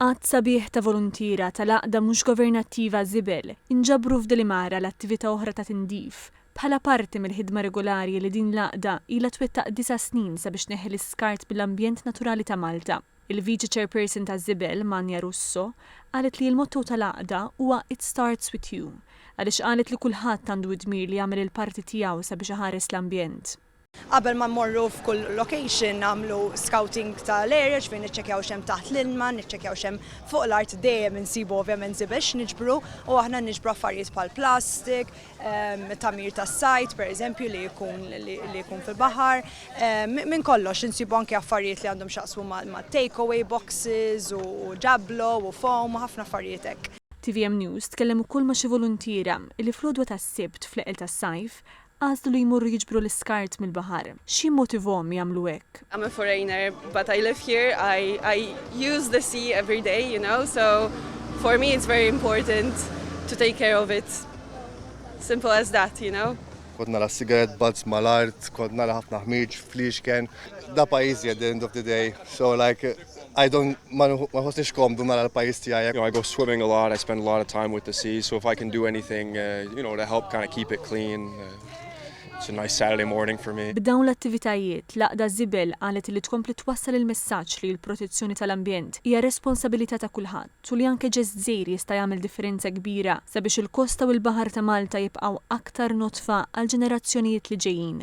Għad sabiħ ta' volontira tal-għaqda mhux governattiva Żibel inġabru f'Delimara l-attività oħra ta' Tindif bħala parti mill-ħidma regolari li din l-għaqda ilha twettaq 9 snin sabiex neħi l-iskart bil-ambjent naturali ta' Malta. Il-Vice Chairperson ta' Żibel, Manja Russo, qalet li l-motto tal-għaqda huwa It Starts With You, għaliex qalet li kulħadd għandu dmir li jagħmel il-parti tiegħu sabiex iħares l-ambjent. Qabel ma mmorru f'kull location nagħmlu scouting tal-area ġifieri niċċekkjaw x'hemm taħt l-ilma, niċċekkjaw x'hemm fuq l-art dejjem insibu ovvjament żibel x'niġbru u aħna niġbru affarijiet bħal plastik, tamir tas-sajt pereżempju li jkun fil-baħar, minn kollox insibu anke affarijiet li għandhom x'jaqsmu ma' takeaway boxes u ġablo u foam u ħafna affarijiet hekk. TVM News tkellem ukoll ma' xi volontira li fl-għodwa tas-sibt fl-eqel tas-sajf għażlu li jmorru jiġbru l-iskart mill-baħar. Xi motivhom jagħmlu hekk? I'm a foreigner, but I live here. I use the sea every day, you know, so for me it's very important to take care of it. Simple as that, you know. Kodna la cigarette butts mal-art, kodna la ħafna ħmiġ fliexken. Da pajjiżi at the end of the day, so like I don't ma ħossniex komdu nara l-pajjiż tiegħi. You know, I go swimming a lot. I spend a lot of time with the sea, so if I can do anything, you know, to help kind of keep it clean. It's a nice Saturday morning for me. B'dawn l-attivitajiet l-għaqda Żibel qalet li tkompli twassal il-messaġġ li l-protezzjoni tal-ambjent hija responsabilità ta' kulħadd u li anke ġest żgħir jista' jagħmel differenza kbira sabiex il-kosta u l-baħar ta' Malta jibqgħu aktar notfa għal ġenerazzjonijiet li ġejjin.